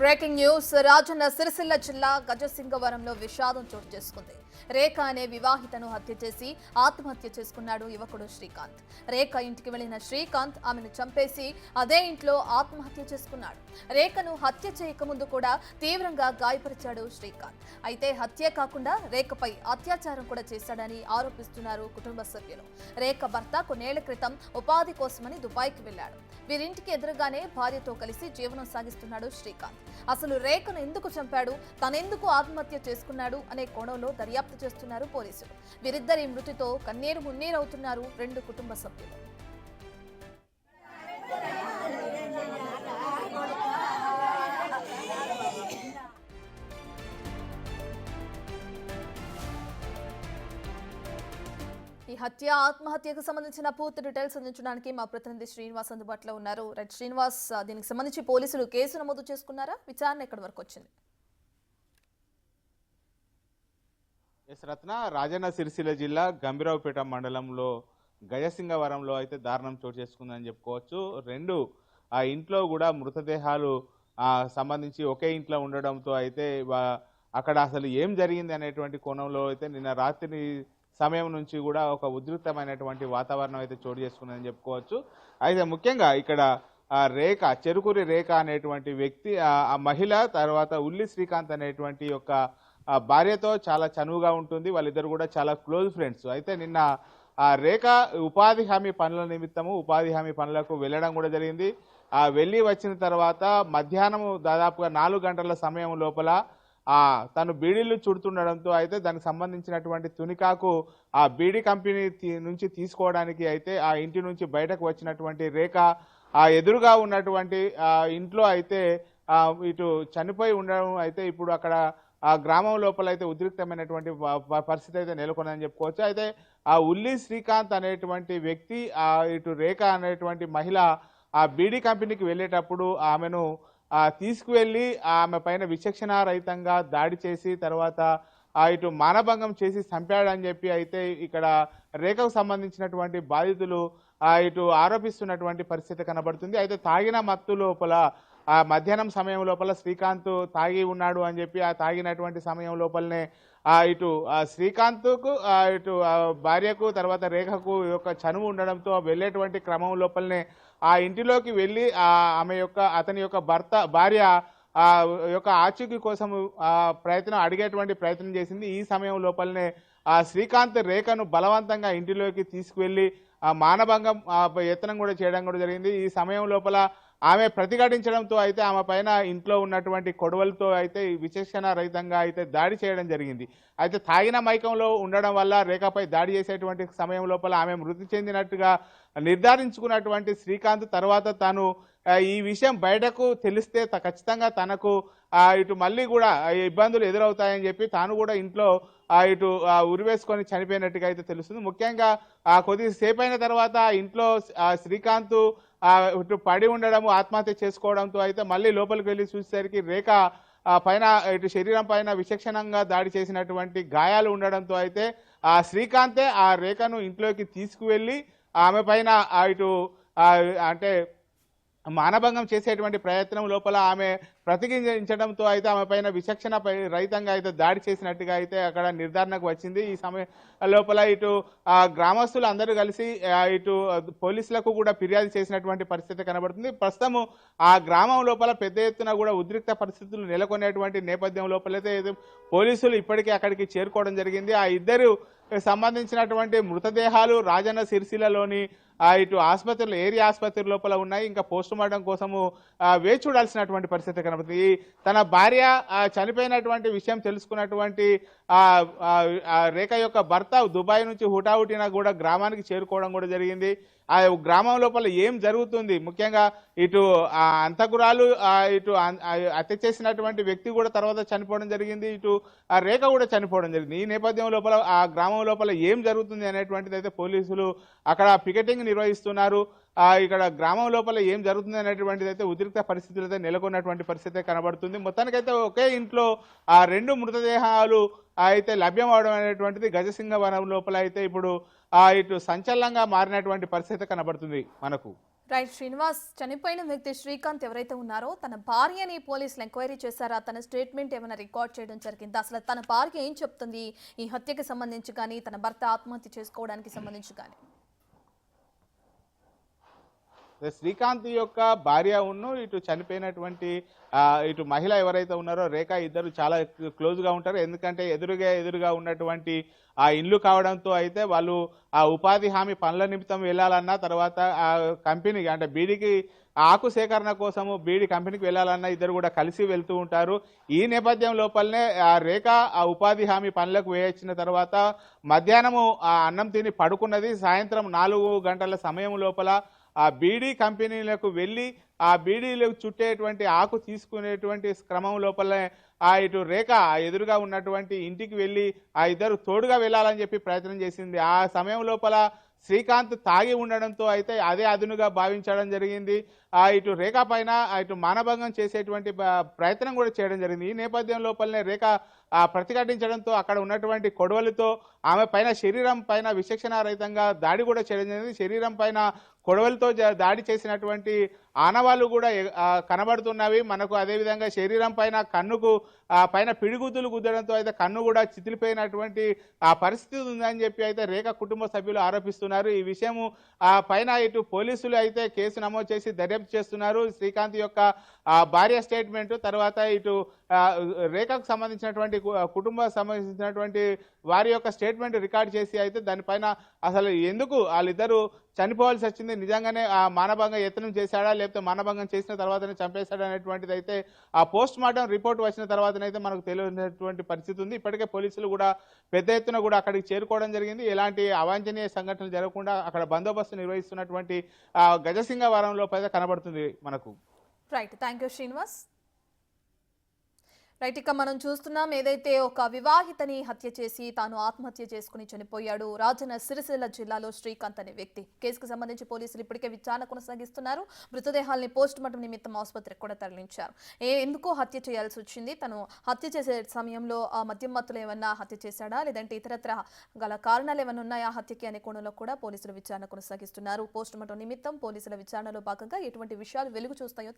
Breaking news Rajanna Sircilla జిల్లా గజసింగవరంలో విషాదం చోటు చేసుకుంది. రేఖ అనే వివాహితను హత్య చేసి ఆత్మహత్య చేసుకున్నాడు యువకుడు శ్రీకాంత్. రేఖ ఇంటికి వెళ్లిన శ్రీకాంత్ ఆమెను చంపేసి అదే ఇంట్లో ఆత్మహత్య చేసుకున్నాడు. రేఖను హత్య చేయకముందు కూడా తీవ్రంగా గాయపరిచాడు శ్రీకాంత్. అయితే హత్యే కాకుండా రేఖపై అత్యాచారం కూడా చేశాడని ఆరోపిస్తున్నారు కుటుంబ సభ్యులు. రేఖ భర్త కొన్నేళ్ల క్రితం ఉపాధి కోసమని దుబాయ్కి వెళ్లాడు. వీరింటికి ఎదురుగానే భార్యతో కలిసి జీవనం సాగిస్తున్నాడు శ్రీకాంత్. అసలు రేఖను ఎందుకు చంపాడు, తనెందుకు ఆత్మహత్య చేసుకున్నాడు అనే కోణంలో దర్యాప్తు చేస్తున్నారు పోలీసులు. వీరిద్దరి మృతితో కన్నీరు మున్నీరవుతున్నారు రెండు కుటుంబ సభ్యులు. ఈ హత్య ఆత్మహత్యకు సంబంధించిన పూర్తి డీటెయిల్స్ అందించడానికి మా ప్రతినిధి శ్రీనివాస్ అందుబాటులో ఉన్నారు. రైట్ శ్రీనివాస్, దీనికి సంబంధించి పోలీసులు కేసు నమోదు చేసుకున్నారా? విచారణ ఎక్కడి వరకు వచ్చింది? రత్న, రాజన్న సిరిసిల్ల జిల్లా గంభీరావుపేట మండలంలో గజసింగవరంలో అయితే దారుణం చోటు చేసుకుందని చెప్పుకోవచ్చు. రెండు ఆ ఇంట్లో కూడా మృతదేహాలు సంబంధించి ఒకే ఇంట్లో ఉండడంతో అయితే అక్కడ అసలు ఏం జరిగింది అనేటువంటి కోణంలో అయితే నిన్న రాత్రి సమయం నుంచి కూడా ఒక ఉద్రిక్తమైనటువంటి వాతావరణం అయితే చోటు చేసుకుందని చెప్పుకోవచ్చు. అయితే ముఖ్యంగా ఇక్కడ రేఖ, చెరుకూరి రేఖ అనేటువంటి వ్యక్తి, ఆ మహిళ తర్వాత ఉల్లి శ్రీకాంత్ అనేటువంటి యొక్క భార్యతో చాలా చనువుగా ఉంటుంది. వాళ్ళిద్దరు కూడా చాలా క్లోజ్ ఫ్రెండ్స్. అయితే నిన్న రేఖ ఉపాధి హామీ పనుల నిమిత్తము ఉపాధి హామీ పనులకు వెళ్ళడం కూడా జరిగింది. వెళ్ళి వచ్చిన తర్వాత మధ్యాహ్నం దాదాపుగా 4 గంటల సమయం లోపల తను బీడీలు చుడుతుండడంతో అయితే దానికి సంబంధించినటువంటి తునికాకు ఆ బీడీ కంపెనీ నుంచి తీసుకోవడానికి అయితే ఆ ఇంటి నుంచి బయటకు వచ్చినటువంటి రేఖ ఎదురుగా ఉన్నటువంటి ఇంట్లో అయితే ఇటు చనిపోయి ఉండడం అయితే ఇప్పుడు అక్కడ ఆ గ్రామం లోపల అయితే ఉద్రిక్తమైనటువంటి పరిస్థితి అయితే నెలకొందని చెప్పుకోవచ్చు. అయితే ఆ ఉల్లి శ్రీకాంత్ అనేటువంటి వ్యక్తి ఇటు రేఖ అనేటువంటి మహిళ ఆ బీడీ కంపెనీకి వెళ్ళేటప్పుడు ఆమెను తీసుకువెళ్ళి ఆమె పైన విచక్షణారహితంగా దాడి చేసి తర్వాత ఇటు మానభంగం చేసి చంపాడని చెప్పి అయితే ఇక్కడ రేఖకు సంబంధించినటువంటి బాధితులు ఇటు ఆరోపిస్తున్నటువంటి పరిస్థితి కనబడుతుంది. అయితే తాగిన మత్తు లోపల మధ్యాహ్నం సమయం లోపల శ్రీకాంత్ తాగి ఉన్నాడు అని చెప్పి ఆ తాగినటువంటి సమయం లోపలనే ఇటు శ్రీకాంత్కు ఇటు భార్యకు తర్వాత రేఖకు యొక్క చనువు ఉండడంతో వెళ్ళేటువంటి క్రమం లోపలనే ఆ ఇంటిలోకి వెళ్ళి అతని యొక్క భార్య యొక్క ఆచూకీ కోసం అడిగేటువంటి ప్రయత్నం చేసింది. ఈ సమయం లోపలనే శ్రీకాంత్ రేఖను బలవంతంగా ఇంటిలోకి తీసుకువెళ్ళి మానభంగం యత్నం కూడా చేయడం కూడా జరిగింది. ఈ సమయం లోపల ఆమె ప్రతిఘటించడంతో అయితే ఆమె పైన ఇంట్లో ఉన్నటువంటి కొడవలతో అయితే విచక్షణ రహితంగా అయితే దాడి చేయడం జరిగింది. అయితే తాగిన మైకంలో ఉండడం వల్ల రేఖపై దాడి చేసేటువంటి సమయం లోపల ఆమె మృతి చెందినట్టుగా నిర్ధారించుకున్నటువంటి శ్రీకాంత్ తర్వాత తాను ఈ విషయం బయటకు తెలిస్తే ఖచ్చితంగా తనకు ఇటు మళ్ళీ కూడా ఇబ్బందులు ఎదురవుతాయని చెప్పి తాను కూడా ఇంట్లో ఇటు ఉరివేసుకొని చనిపోయినట్టుగా అయితే తెలుస్తుంది. ముఖ్యంగా కొద్దిసేపు అయిన తర్వాత ఇంట్లో శ్రీకాంత్ ఇటు పడి ఉండడము, ఆత్మహత్య చేసుకోవడంతో అయితే మళ్ళీ లోపలికి వెళ్ళి చూసేసరికి రేఖ పైన ఇటు శరీరం పైన విచక్షణంగా దాడి చేసినటువంటి గాయాలు ఉండడంతో అయితే శ్రీకాంతే ఆ రేఖను ఇంట్లోకి తీసుకువెళ్ళి ఆమె పైన ఇటు అంటే మానభంగం చేసేటువంటి ప్రయత్నం లోపల ఆమె ప్రతిఘటించడంతో అయితే ఆమె పైన విచక్షణ రహితంగా అయితే దాడి చేసినట్టుగా అయితే అక్కడ నిర్ధారణకు వచ్చింది. ఈ సమయం లోపల ఇటు గ్రామస్తులు అందరూ కలిసి ఇటు పోలీసులకు కూడా ఫిర్యాదు చేసినటువంటి పరిస్థితి కనబడుతుంది. ప్రస్తుతం ఆ గ్రామం లోపల పెద్ద ఎత్తున కూడా ఉద్రిక్త పరిస్థితులు నెలకొనేటువంటి నేపథ్యం లోపలైతే పోలీసులు ఇప్పటికే అక్కడికి చేరుకోవడం జరిగింది. ఆ ఇద్దరు సంబంధించినటువంటి మృతదేహాలు రాజన్న సిరిసిల్లలోని ఇటు ఆసుపత్రులు, ఏరియా ఆసుపత్రి లోపల ఉన్నాయి. ఇంకా పోస్ట్ మార్టం కోసము వేచి చూడాల్సినటువంటి పరిస్థితి కనబడుతుంది. తన భార్య చనిపోయినటువంటి విషయం తెలుసుకున్నటువంటి రేఖ యొక్క భర్త దుబాయ్ నుంచి హుటాహుటిన కూడా గ్రామానికి చేరుకోవడం కూడా జరిగింది. ఆ గ్రామం లోపల ఏం జరుగుతుంది, ముఖ్యంగా ఇటు అంతకురాలు ఇటు హత్య చేసినటువంటి వ్యక్తి కూడా తర్వాత చనిపోవడం జరిగింది, ఇటు రేఖ కూడా చనిపోవడం జరిగింది. ఈ నేపథ్యం లోపల ఆ గ్రామం లోపల ఏం జరుగుతుంది అనేటువంటిది అయితే పోలీసులు అక్కడ పికెటింగ్ నిర్వహిస్తున్నారు. ఇక్కడ గ్రామం లోపల ఏం జరుగుతుంది అనేటువంటిది అయితే ఉద్రిక్త పరిస్థితులు అయితే నెలకొన్నటువంటి పరిస్థితి కనబడుతుంది. మొత్తానికైతే ఒకే ఇంట్లో రెండు మృతదేహాలు అయితే లభ్యం అవడం అనేటువంటిది గజసింగవరం లోపల అయితే ఇప్పుడు ఇటు సంచలనంగా మారినటువంటి పరిస్థితి కనబడుతుంది మనకు. రైట్ శ్రీనివాస్, చనిపోయిన వ్యక్తి శ్రీకాంత్ ఎవరైతే ఉన్నారో తన భార్యని పోలీసులు ఎంక్వైరీ చేశారా? తన స్టేట్మెంట్ ఏమైనా రికార్డ్ చేయడం జరిగిందా? అసలు తన భార్య ఏం చెప్తుంది ఈ హత్యకి సంబంధించి కానీ, తన భర్త ఆత్మహత్య చేసుకోవడానికి సంబంధించి కానీ? శ్రీకాంత్ యొక్క భార్య ఇటు చనిపోయినటువంటి ఇటు మహిళ ఎవరైతే ఉన్నారో రేఖ, ఇద్దరు చాలా క్లోజ్ గా ఉంటారు. ఎందుకంటే ఎదురుగా ఉన్నటువంటి ఆ ఇల్లు కావడంతో అయితే వాళ్ళు ఆ ఉపాధి హామీ పనుల నిమిత్తం వెళ్ళాలన్నా, తర్వాత ఆ కంపెనీకి అంటే బీడీకి ఆకు సేకరణ కోసము బీడీ కంపెనీకి వెళ్ళాలన్నా ఇద్దరు కూడా కలిసి వెళ్తూ ఉంటారు. ఈ నేపథ్యం లోపలనే ఆ రేఖ ఆ ఉపాధి హామీ పనులకు వేయించిన తర్వాత మధ్యాహ్నము ఆ అన్నం తిని పడుకున్నది. సాయంత్రం 4 గంటల సమయం లోపల ఆ బీడీ కంపెనీలకు వెళ్ళి ఆ బీడీలకు చుట్టేటువంటి ఆకు తీసుకునేటువంటి క్రమం లోపలనే ఆ ఇటు రేఖ ఎదురుగా ఉన్నటువంటి ఇంటికి వెళ్ళి ఆ ఇద్దరు తోడుగా వెళ్ళాలని చెప్పి ప్రయత్నం చేసింది. ఆ సమయం లోపల శ్రీకాంత్ తాగి ఉండడంతో అయితే అదే అదునుగా భావించడం జరిగింది. ఇటు రేఖ పైన ఇటు మానభంగం చేసేటువంటి ప్రయత్నం కూడా చేయడం జరిగింది. ఈ నేపథ్యం లోపలనే రేఖ ప్రతిఘటించడంతో అక్కడ ఉన్నటువంటి కొడవలితో ఆమె పైన శరీరం పైన విచక్షణారహితంగా దాడి కూడా చేయడం జరిగింది. శరీరం పైన కొడవలితో దాడి చేసినటువంటి ఆనవాళ్ళు కూడా కనబడుతున్నవి మనకు. అదేవిధంగా శరీరం పైన కన్నుకు పైన పిడిగుద్దులు గుద్దడంతో అయితే కన్ను కూడా చితిలిపోయినటువంటి ఆ పరిస్థితి ఉందని చెప్పి అయితే రేఖ కుటుంబ సభ్యులు ఆరోపిస్తున్నారు. ఈ విషయము పైన ఇటు పోలీసులు అయితే కేసు నమోదు చేసి దర్యాప్తు చేస్తున్నారు. శ్రీకాంత్ యొక్క భార్య స్టేట్మెంట్, తర్వాత ఇటు రేఖకు సంబంధించినటువంటి కుటుంబం సంబంధించినటువంటి వారి యొక్క స్టేట్మెంట్ రికార్డ్ చేసి అయితే దానిపైన అసలు ఎందుకు వాళ్ళిద్దరూ చనిపోవాల్సి వచ్చింది, నిజంగానే ఆ మానభంగం యత్నం చేశాడా, లేకపోతే మానభంగం చేసిన తర్వాతనే చంపేశాడా అనేటువంటిది అయితే ఆ పోస్ట్ మార్టం రిపోర్ట్ వచ్చిన తర్వాతనైతే మనకు తెలియనటువంటి పరిస్థితి ఉంది. ఇప్పటికే పోలీసులు కూడా పెద్ద ఎత్తున కూడా అక్కడికి చేరుకోవడం జరిగింది. ఎలాంటి అవాంఛనీయ సంఘటనలు జరగకుండా అక్కడ బందోబస్తు నిర్వహిస్తున్నటువంటి గజసింగవరం లోపల కనబడుతుంది మనకు. Right, thank you Srinivas. Right, ఇక మనం చూస్తున్నాం ఏదైతే ఒక వివాహితని హత్య చేసి తాను ఆత్మహత్య చేసుకుని చనిపోయాడు రాజన్న సిరిసిల్ల జిల్లాలో శ్రీకాంత్ అనే వ్యక్తి. కేసుకు సంబంధించి పోలీసులు ఇప్పటికే విచారణ కొనసాగిస్తున్నారు. మృతదేహాల్ని పోస్ట్ మార్టం నిమిత్తం ఆసుపత్రికి కూడా తరలించారు. ఎందుకు హత్య చేయాల్సి వచ్చింది, తను హత్య చేసే సమయంలో ఆ మద్యం మత్తులో ఏమన్నా హత్య చేశాడా, లేదంటే ఇతరత్ర గల కారణాలు ఏమైనా ఉన్నాయా హత్యకి అనే కోణంలో కూడా పోలీసులు విచారణ కొనసాగిస్తున్నారు. పోస్ట్ మార్టం నిమిత్తం పోలీసుల విచారణలో భాగంగా ఎటువంటి విషయాలు వెలుగు చూస్తాయో